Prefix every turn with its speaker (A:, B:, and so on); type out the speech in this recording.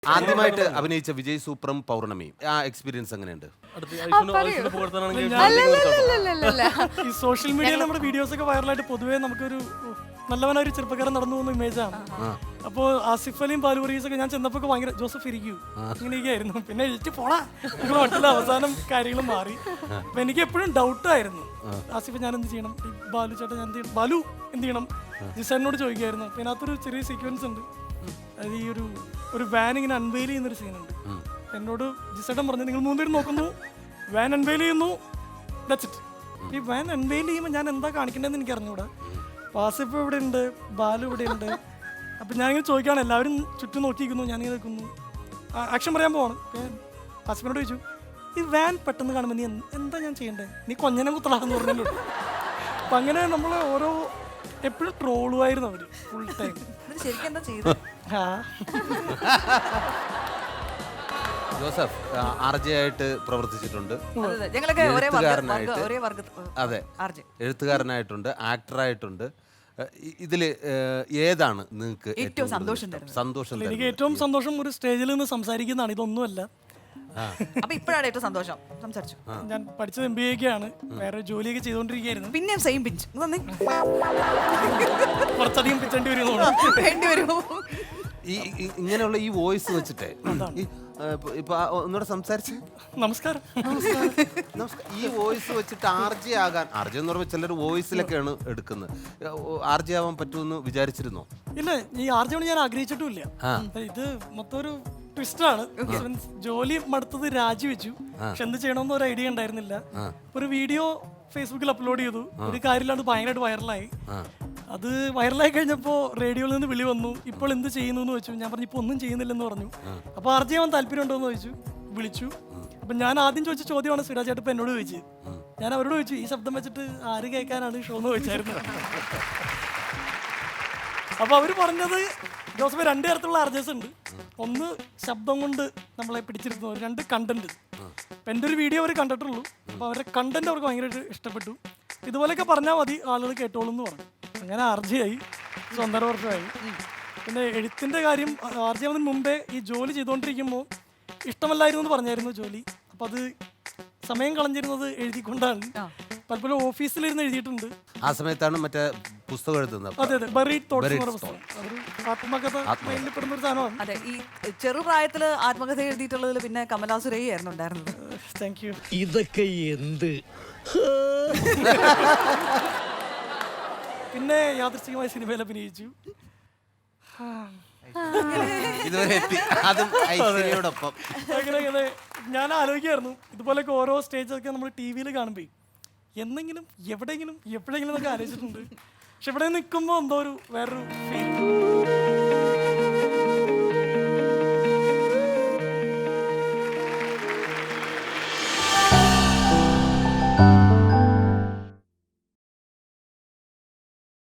A: ആദ്യമായിട്ട് അഭിനയിച്ച വിജയ് സൂപ്പറും പൗർണമിയും ആ എക്സ്പീരിയൻസ് എങ്ങനെയുണ്ട്?
B: ഈ സോഷ്യൽ മീഡിയയിൽ നമ്മുടെ വീഡിയോസ് ഒക്കെ വൈറലായിട്ട് പൊതുവേ നമുക്കൊരു നല്ലവനൊരു ചെറുപ്പക്കാരൻ നടന്നു പോകുന്ന ഇമേജാണ്. അപ്പോൾ ആസിഫ് അലിയും ബാലുവറീസ് ഒക്കെ ഞാൻ ചെന്നപ്പോ ഭയങ്കര ജോസഫ് ഇരിക്കൂ ഇങ്ങനെയൊക്കെയായിരുന്നു. പിന്നെ എഴുതി പോടാ മറ്റുള്ള അവസാനം കാര്യങ്ങൾ മാറി. അപ്പൊ എനിക്ക് എപ്പോഴും ഡൗട്ടായിരുന്നു, ആസിഫ് ഞാൻ എന്ത് ചെയ്യണം, ബാലു ചേട്ടാ ഞാൻ എന്ത് ചെയ്യണം, ബാലു എന്ത് ചെയ്യണം, ജിസേനോട് ചോദിക്കായിരുന്നു. അപ്പൊ ഇതിനകത്തൊരു ചെറിയ സീക്വൻസ് ഉണ്ട്, അത് ഈ ഒരു വാൻ ഇങ്ങനെ അൺവെയിൽ ചെയ്യുന്നൊരു സീനുണ്ട്. എന്നോട് ജിസേട്ടൻ പറഞ്ഞു നിങ്ങൾ മൂന്നുപേരും നോക്കുന്നു, വാൻ അൺവെയിൽ ചെയ്യുന്നു, ദാറ്റ്സ് ഇറ്റ്. ഈ വാൻ അൺവെയിൽ ചെയ്യുമ്പോൾ ഞാൻ എന്താ കാണിക്കേണ്ടതെന്ന് എനിക്ക് അറിഞ്ഞൂടാ. ആസിഫ് ഇവിടെ ഉണ്ട്, ബാലു ഇവിടെ ഉണ്ട്. അപ്പം ഞാനിങ്ങനെ ചോദിക്കുകയാണ്, എല്ലാവരും ചുറ്റും നോക്കിയിരിക്കുന്നു, ഞാനിങ്ങനെ നിൽക്കുന്നു, ആക്ഷൻ പറയാൻ പോവാണ്. ആസിഫിനോട് ചോദിച്ചു ഈ വാൻ പെട്ടെന്ന് കാണുമ്പോൾ നീ എന്താ ഞാൻ ചെയ്യേണ്ടത്, നീ കൊഞ്ഞനെ കുത്തലാന്ന് പറഞ്ഞല്ലോ. അപ്പം അങ്ങനെ നമ്മൾ ഓരോ എപ്പോഴും ട്രോളുമായിരുന്നു അവർ ഫുൾ ടൈം.
A: ജോസഫ് RJ ആയിട്ട് പ്രവർത്തിച്ചിട്ടുണ്ട്, അതെ, എഴുത്തുകാരനായിട്ടുണ്ട്, ആക്ടറായിട്ടുണ്ട്. ഇതില് ഏതാണ് നിങ്ങൾക്ക് ഏറ്റവും സന്തോഷം?
B: എനിക്ക് ഏറ്റവും സന്തോഷം ഒരു സ്റ്റേജിൽ നിന്ന് സംസാരിക്കുന്നതാണ്, ഇതൊന്നുമല്ല.
C: അപ്പൊ ഇപ്പോഴാണ് ഏറ്റവും സന്തോഷം. സംസാരിച്ചു.
B: ഞാൻ പഠിച്ചത് MBA ആണ്, വേറെ ജോലിയൊക്കെ ചെയ്തോണ്ടിരിക്കുകയായിരുന്നു.
C: പിന്നെ സെയിം പിച്ച്
B: കുറച്ചധികം പിച്ചേണ്ടി
C: വരുമോ?
A: ഇങ്ങനെയുള്ള ഈ വോയിസ് വെച്ചിട്ട് ഇപ്പൊ ഒന്നുകൂടെ സംസാരിച്ച്
B: നമസ്കാരം.
A: ഈ വോയിസ് വെച്ചിട്ട് RJ ആകാൻ, RJ എന്ന് പറയുമ്പോൾ ചിലർ വോയിസിലൊക്കെയാണ് എടുക്കുന്നത്, RJ ആവാൻ പറ്റുമെന്ന് വിചാരിച്ചിരുന്നോ?
B: ഇല്ല, ഈ RJ ഞാൻ ആഗ്രഹിച്ചിട്ടുമില്ല. ഇത് മൊത്തം ഒരു ട്വിസ്റ്റാണ്. ജോലി മടുത്തത് രാജിവെച്ചു, പക്ഷെ എന്ത് ചെയ്യണമെന്ന് ഒരു ഐഡിയ ഉണ്ടായിരുന്നില്ല. ഒരു വീഡിയോ ഫേസ്ബുക്കിൽ അപ്ലോഡ് ചെയ്തു, ഒരു കാര്യമില്ലാണ്ട് ഭയങ്കരമായിട്ട് വൈറലായി. അത് വൈറലായി കഴിഞ്ഞപ്പോൾ റേഡിയോയിൽ നിന്ന് വിളി വന്നു, ഇപ്പോൾ എന്ത് ചെയ്യുന്നു എന്ന് വെച്ചു. ഞാൻ പറഞ്ഞു ഇപ്പോൾ ഒന്നും ചെയ്യുന്നില്ലെന്ന് പറഞ്ഞു. അപ്പോൾ RJ ആവാൻ താല്പര്യം ഉണ്ടോ എന്ന് ചോദിച്ചു, വിളിച്ചു. അപ്പം ഞാൻ ആദ്യം ചോദിച്ച ചോദ്യമാണ് സിരാജേട്ടൻ ഇപ്പം എന്നോട് ചോദിച്ചത്. ഞാൻ അവരോട് ചോദിച്ചു ഈ ശബ്ദം വെച്ചിട്ട് ആര് കേൾക്കാനാണ് ഷോ എന്ന് ചോദിച്ചായിരുന്നു. അപ്പോൾ അവർ പറഞ്ഞത് ജോസഫ് രണ്ട് തരത്തിലുള്ള RJs ഉണ്ട്. ഒന്ന് ശബ്ദം കൊണ്ട് നമ്മളെ പിടിച്ചിരുന്നു, രണ്ട് കണ്ടന്റ്. അപ്പം എൻ്റെ ഒരു വീഡിയോ അവർ കണ്ടിട്ടുള്ളൂ, അപ്പോൾ അവരുടെ കണ്ടന്റ് അവർക്ക് ഭയങ്കരമായിട്ട് ഇഷ്ടപ്പെട്ടു. ഇതുപോലെയൊക്കെ പറഞ്ഞാൽ മതി, ആളുകൾ കേട്ടോളൂ എന്ന് പറഞ്ഞു. അങ്ങനെ RJ ആയി, 1.5 വർഷമായി. പിന്നെ എഴുത്തിൻ്റെ കാര്യം, RJ ആവുന്നതിന് മുമ്പേ ഈ ജോലി ചെയ്തുകൊണ്ടിരിക്കുമ്പോൾ ഇഷ്ടമല്ലായിരുന്നു എന്ന് പറഞ്ഞായിരുന്നു ജോലി. അപ്പം അത് സമയം കളഞ്ഞിരുന്നത് എഴുതിക്കൊണ്ടാണ്. പലപ്പോഴും ഓഫീസിലിരുന്ന് എഴുതിയിട്ടുണ്ട്.
A: ആ സമയത്താണ് മറ്റേ പുസ്തകം എഴുതുന്നത്.
B: അതെ അതെ, ബറീഡ് തോട്ട്സ് എന്ന പുസ്തകം. അതൊരു ആത്മകഥ പെടുന്ന ഒരു സാധനമാണ്.
C: അതെ, ഈ ചെറുപ്രായത്തില് ആത്മകഥ എഴുതിയിട്ടുള്ളതിൽ പിന്നെ കമലാസുരയ്യ ആയിരുന്നു ഉണ്ടായിരുന്നത്.
B: Thank you.
D: ഇതൊക്കെ എന്ത്
B: പിന്നെ യാദൃശ്ചികമായ സിനിമയിൽ അഭിനയിച്ചു.
A: ഇതുവരെ എത്തി, അതും ഐശ്വര്യയോടൊപ്പം.
B: അങ്ങനെ ഞാൻ ആലോചിക്കായിരുന്നു, ഇതുപോലെയൊക്കെ ഓരോ സ്റ്റേജൊക്കെ നമ്മൾ TV കാണുമ്പോൾ എന്നെങ്കിലും എവിടെയെങ്കിലും എപ്പോഴെങ്കിലും എന്നൊക്കെ ആലോചിച്ചിട്ടുണ്ട്. പക്ഷെ ഇവിടെ നിൽക്കുമ്പോൾ എന്തോ ഒരു വേറൊരു ഫീൽ.